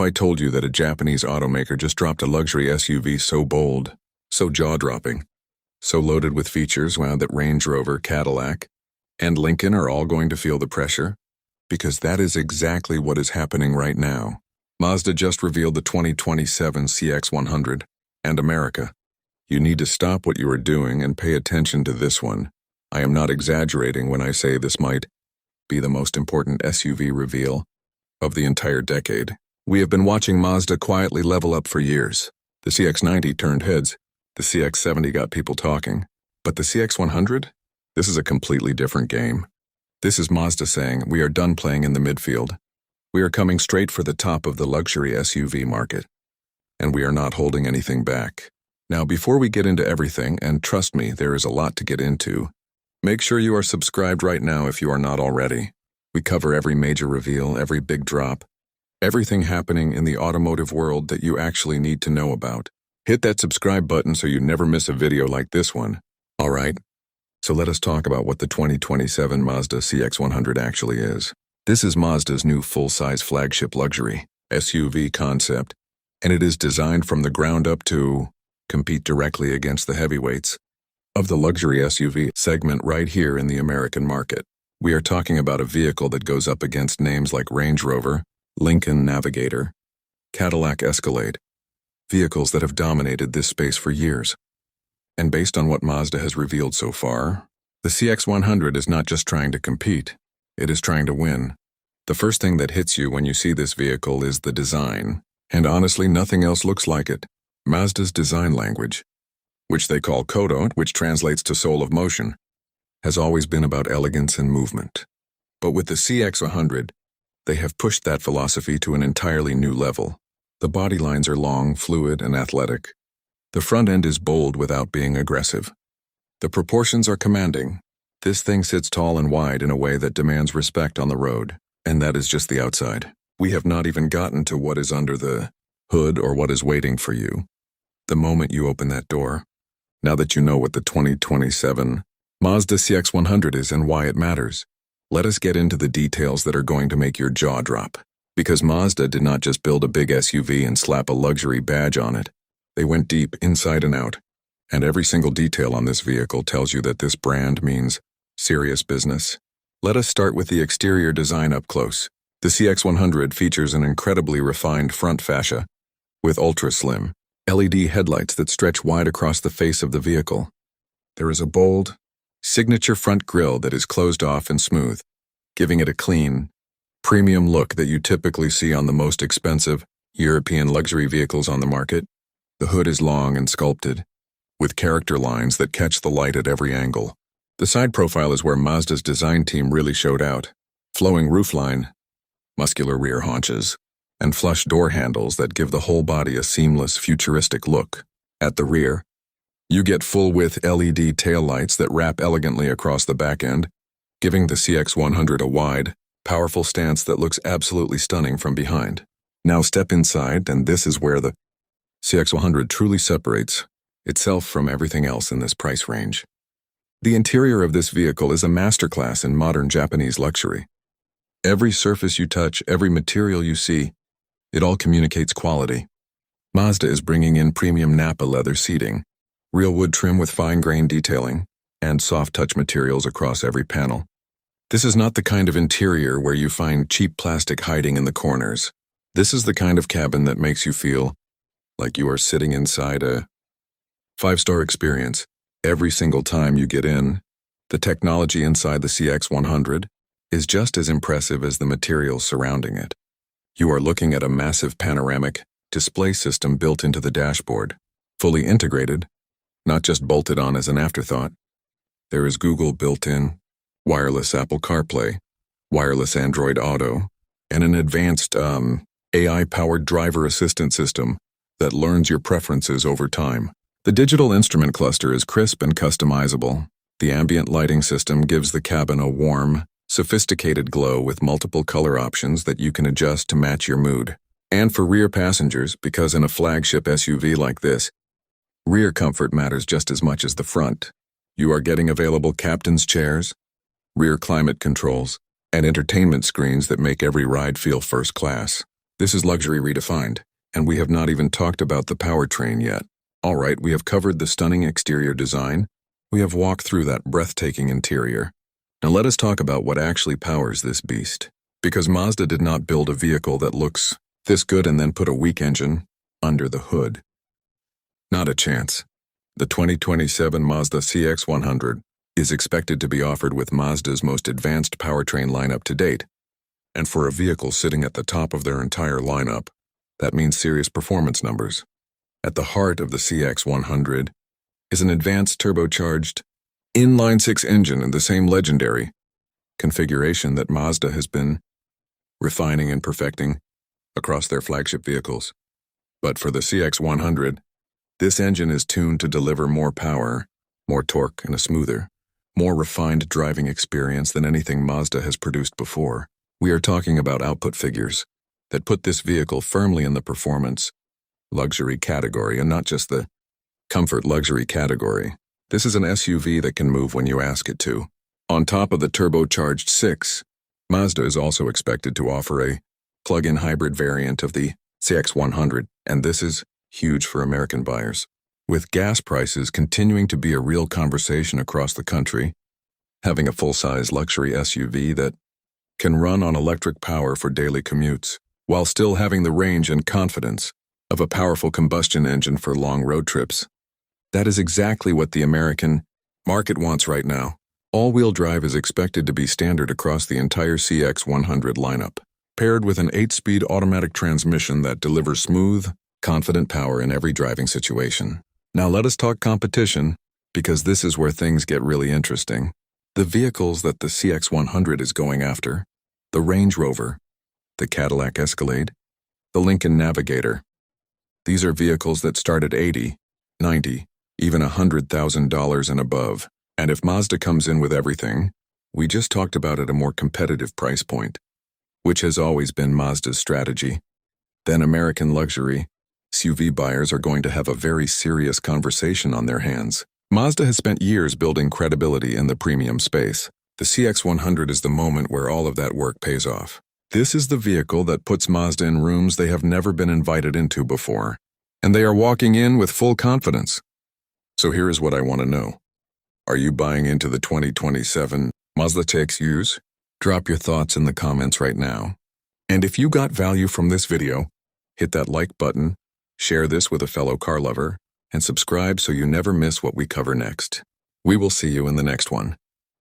I told you that a Japanese automaker just dropped a luxury SUV so bold, so jaw-dropping, so loaded with features, wow, that Range Rover, Cadillac, and Lincoln are all going to feel the pressure? Because that is exactly what is happening right now. Mazda just revealed the 2027 CX-100, and America. You need to stop what you are doing and pay attention to this one. I am not exaggerating when I say this might be the most important SUV reveal of the entire decade. We have been watching Mazda quietly level up for years. The CX-90 turned heads, the CX-70 got people talking, but the CX-100? This is a completely different game. This is Mazda saying, we are done playing in the midfield. We are coming straight for the top of the luxury SUV market. And we are not holding anything back. Now, before we get into everything, and trust me, there is a lot to get into, make sure you are subscribed right now if you are not already. We cover every major reveal, every big drop, everything happening in the automotive world that you actually need to know about. Hit that subscribe button so you never miss a video like this one. All right? So let us talk about what the 2027 Mazda CX-100 actually is. This is Mazda's new full-size flagship luxury SUV concept, and it is designed from the ground up to compete directly against the heavyweights of the luxury SUV segment right here in the American market. We are talking about a vehicle that goes up against names like Range Rover, Lincoln Navigator, Cadillac Escalade, vehicles that have dominated this space for years. And based on what Mazda has revealed so far, the CX-100 is not just trying to compete, it is trying to win. The first thing that hits you when you see this vehicle is the design, and honestly nothing else looks like it. Mazda's design language, which they call Kodo, which translates to soul of motion, has always been about elegance and movement. But with the CX-100, they have pushed that philosophy to an entirely new level. The body lines are long, fluid, and athletic. The front end is bold without being aggressive. The proportions are commanding. This thing sits tall and wide in a way that demands respect on the road, and that is just the outside. We have not even gotten to what is under the hood or what is waiting for you the moment you open that door. Now that you know what the 2027 Mazda CX-100 is and why it matters, let us get into the details that are going to make your jaw drop. Because Mazda did not just build a big SUV and slap a luxury badge on it. They went deep inside and out, and every single detail on this vehicle tells you that this brand means serious business. Let us start with the exterior design up close. The CX-100 features an incredibly refined front fascia with ultra-slim LED headlights that stretch wide across the face of the vehicle. There is a bold, signature front grille that is closed off and smooth, giving it a clean, premium look that you typically see on the most expensive European luxury vehicles on the market. The hood is long and sculpted, with character lines that catch the light at every angle. The side profile is where Mazda's design team really showed out. Flowing roofline, muscular rear haunches, and flush door handles that give the whole body a seamless, futuristic look. At the rear, you get full-width LED taillights that wrap elegantly across the back end, giving the CX-100 a wide, powerful stance that looks absolutely stunning from behind. Now step inside, and this is where the CX-100 truly separates itself from everything else in this price range. The interior of this vehicle is a masterclass in modern Japanese luxury. Every surface you touch, every material you see, it all communicates quality. Mazda is bringing in premium Nappa leather seating, real wood trim with fine-grained detailing, and soft-touch materials across every panel. This is not the kind of interior where you find cheap plastic hiding in the corners. This is the kind of cabin that makes you feel like you are sitting inside a five-star experience. Every single time you get in, the technology inside the CX-100 is just as impressive as the materials surrounding it. You are looking at a massive panoramic display system built into the dashboard, fully integrated, not just bolted on as an afterthought. There is Google built-in, wireless Apple CarPlay, wireless Android Auto, and an advanced AI-powered driver assistant system that learns your preferences over time. The digital instrument cluster is crisp and customizable. The ambient lighting system gives the cabin a warm, sophisticated glow with multiple color options that you can adjust to match your mood. And for rear passengers, because in a flagship SUV like this, rear comfort matters just as much as the front. You are getting available captain's chairs, rear climate controls, and entertainment screens that make every ride feel first class. This is luxury redefined, and we have not even talked about the powertrain yet. Alright, we have covered the stunning exterior design. We have walked through that breathtaking interior. Now let us talk about what actually powers this beast. Because Mazda did not build a vehicle that looks this good and then put a weak engine under the hood. Not a chance. The 2027 Mazda CX-100 is expected to be offered with Mazda's most advanced powertrain lineup to date. And for a vehicle sitting at the top of their entire lineup, that means serious performance numbers. At the heart of the CX-100 is an advanced turbocharged inline-six engine in the same legendary configuration that Mazda has been refining and perfecting across their flagship vehicles. But for the CX-100, this engine is tuned to deliver more power, more torque, and a smoother, more refined driving experience than anything Mazda has produced before. We are talking about output figures that put this vehicle firmly in the performance luxury category and not just the comfort luxury category. This is an SUV that can move when you ask it to. On top of the turbocharged 6, Mazda is also expected to offer a plug-in hybrid variant of the CX-100, and this is huge for American buyers. With gas prices continuing to be a real conversation across the country, having a full-size luxury SUV that can run on electric power for daily commutes, while still having the range and confidence of a powerful combustion engine for long road trips. That is exactly what the American market wants right now. All-wheel drive is expected to be standard across the entire CX-100 lineup, paired with an 8-speed automatic transmission that delivers smooth, confident power in every driving situation. Now let us talk competition, because this is where things get really interesting. The vehicles that the CX-100 is going after, the Range Rover, the Cadillac Escalade, the Lincoln Navigator. These are vehicles that start at $80, $90, even $100,000 and above. And if Mazda comes in with everything we just talked about at a more competitive price point, which has always been Mazda's strategy, then American luxury SUV buyers are going to have a very serious conversation on their hands. Mazda has spent years building credibility in the premium space. The CX-100 is the moment where all of that work pays off. This is the vehicle that puts Mazda in rooms they have never been invited into before, and they are walking in with full confidence. So here is what I want to know. Are you buying into the 2027 Mazda CX-100? Drop your thoughts in the comments right now. And if you got value from this video, hit that like button, share this with a fellow car lover, and subscribe so you never miss what we cover next. We will see you in the next one.